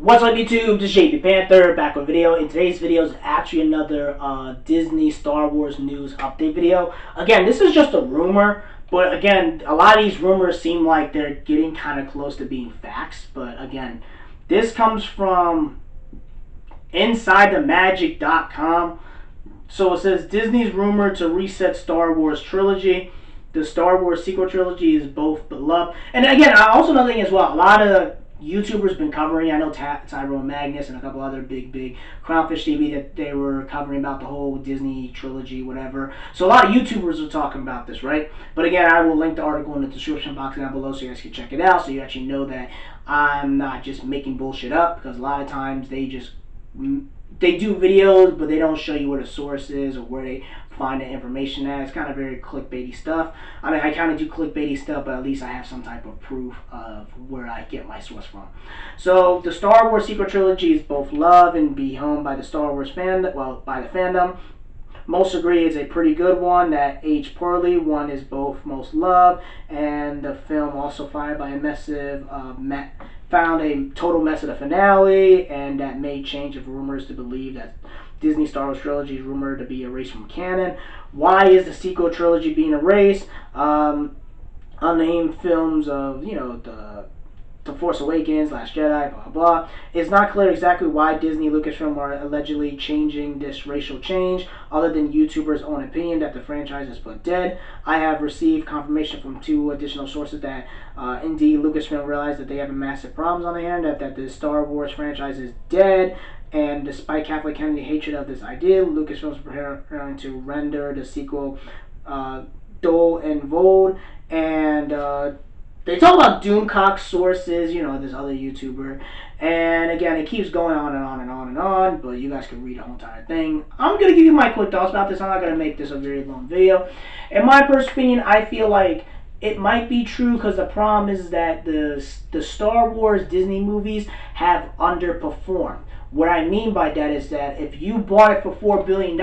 What's up YouTube, this is JP Panther, back with a video. In today's video is actually another Disney Star Wars news update video. Again, this is just a rumor, but again, a lot of these rumors seem like they're getting kind of close to being facts. But again, this comes from InsideTheMagic.com. So it says, Disney's rumored to reset Star Wars trilogy. The Star Wars sequel trilogy is both beloved. And again, I also know thing as well, a lot of YouTubers been covering. I know Tyrone Magnus and a couple other big Crownfish TV that they were covering about the whole Disney trilogy, whatever. So a lot of YouTubers are talking about this, right? But again, I will link the article in the description box down below so you guys can check it out, so you actually know that I'm not just making bullshit up, because a lot of times they do videos, but they don't show you where the source is or where they find the information at. It's kind of very clickbaity stuff. I mean, I kind of do clickbaity stuff, but at least I have some type of proof of where I get my source from. So the Star Wars sequel trilogy is both loved and be home by the Star Wars by the fandom. Most agree it's a pretty good one that aged poorly. One is both most loved, and the film also fired by a massive found a total mess of the finale, and that made change of rumors to believe that Disney Star Wars trilogy is rumored to be erased from canon. Why is the sequel trilogy being erased? Unnamed films of, the Force Awakens, Last Jedi, blah, blah. It's not clear exactly why Disney Lucasfilm are allegedly changing this racial change, other than YouTubers' own opinion that the franchise is put dead. I have received confirmation from 2 additional sources that indeed Lucasfilm realized that they have massive problems on their hand, that the Star Wars franchise is dead. And despite Catholic Kennedy hatred of this idea, Lucasfilm is preparing to render the sequel dull and void. And they talk about Doomcock sources, this other YouTuber. And again, it keeps going on and on and on and on, but you guys can read the whole entire thing. I'm going to give you my quick thoughts about this. I'm not going to make this a very long video. In my personal opinion, I feel like it might be true, because the problem is that the Star Wars Disney movies have underperformed. What I mean by that is that if you bought it for $4 billion,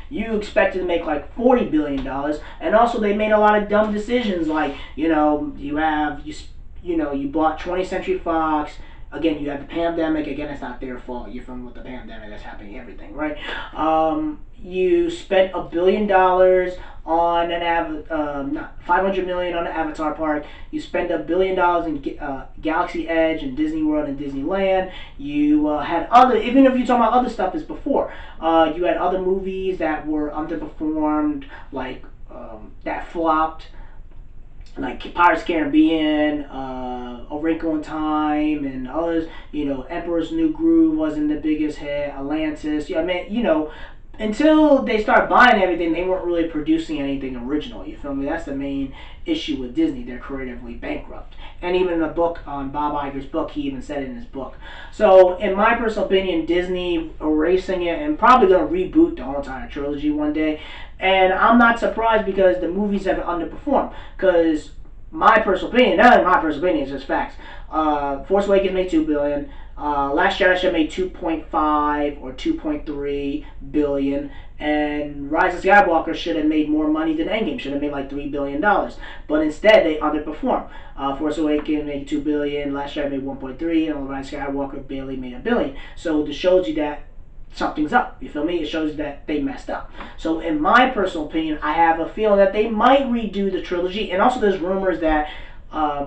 you expected to make like $40 billion. And also they made a lot of dumb decisions, like, you bought 20th Century Fox. Again, you have the pandemic. Again, it's not their fault. You're from with the pandemic that's happening, everything, right? You spent $1 billion on an $500 million on the Avatar park. You spent $1 billion in Galaxy Edge and Disney World and Disneyland. You had other, even if you're talking about other stuff as before, you had other movies that were underperformed, like that flopped, like Pirates of the Caribbean, A Wrinkle in Time, and others. Emperor's New Groove wasn't the biggest hit. Atlantis. Until they start buying everything, they weren't really producing anything original. You feel me? That's the main issue with Disney. They're creatively bankrupt. And even in the book, on Bob Iger's book, he even said it in his book. So, in my personal opinion, Disney erasing it and probably going to reboot the whole entire trilogy one day. And I'm not surprised, because the movies have underperformed. Because my personal opinion, it's just facts. Force Awakens made $2 billion. Last Jedi should have made 2.5 or 2.3 billion, and Rise of Skywalker should have made more money than Endgame. Should have made like $3 billion, but instead they underperformed. Force Awakens made 2 billion, Last Jedi made 1.3, and Rise of Skywalker barely made $1 billion. So this shows you that something's up. You feel me? It shows you that they messed up. So in my personal opinion, I have a feeling that they might redo the trilogy, and also there's rumors that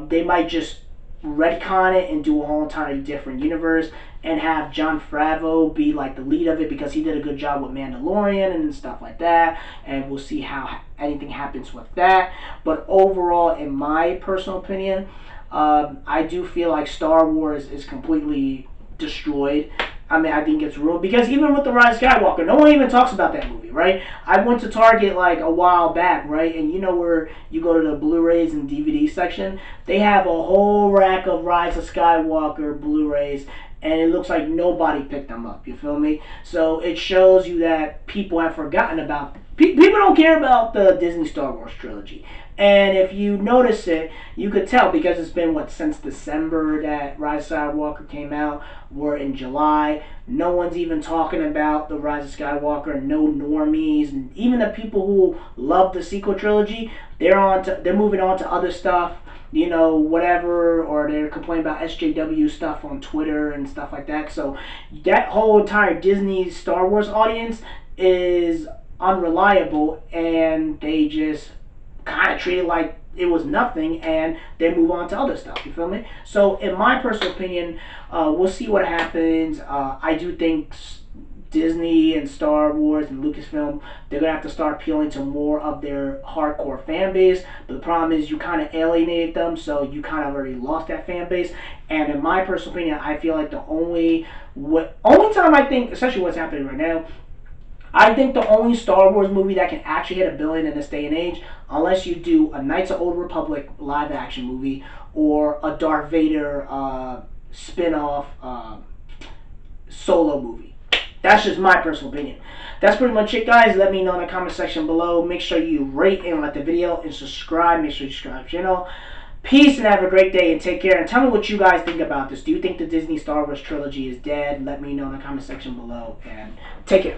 they might just retcon it and do a whole entirely different universe, and have Jon Favreau be like the lead of it, because he did a good job with Mandalorian and stuff like that, and we'll see how anything happens with that. But overall, in my personal opinion, I do feel like Star Wars is completely destroyed. I mean, I think it's ruined, because even with The Rise of Skywalker, no one even talks about that movie, right? I went to Target like a while back, right? And where you go to the Blu-rays and DVD section, they have a whole rack of Rise of Skywalker Blu-rays, and it looks like nobody picked them up, you feel me? So it shows you that people have forgotten about, people don't care about the Disney Star Wars trilogy. And if you notice it, you could tell, because it's been, since December that Rise of Skywalker came out. We're in July. No one's even talking about the Rise of Skywalker. No normies. And even the people who love the sequel trilogy, they're moving on to other stuff. whatever, or they're complaining about SJW stuff on Twitter and stuff like that. So that whole entire Disney Star Wars audience is unreliable, and they just kind of treat it like it was nothing, and they move on to other stuff. You feel me? So, in my personal opinion, we'll see what happens. I do think Disney and Star Wars and Lucasfilm, they're gonna have to start appealing to more of their hardcore fan base. But the problem is you kind of alienated them, so you kind of already lost that fan base. And in my personal opinion, I feel like the only time I think, especially what's happening right now, I think the only Star Wars movie that can actually hit $1 billion in this day and age, unless you do a Knights of Old Republic live action movie or a Darth Vader spin-off solo movie. That's just my personal opinion. That's pretty much it, guys. Let me know in the comment section below. Make sure you rate and like the video and subscribe. Make sure you subscribe to the channel. Peace and have a great day and take care. And tell me what you guys think about this. Do you think the Disney Star Wars trilogy is dead? Let me know in the comment section below. And take care.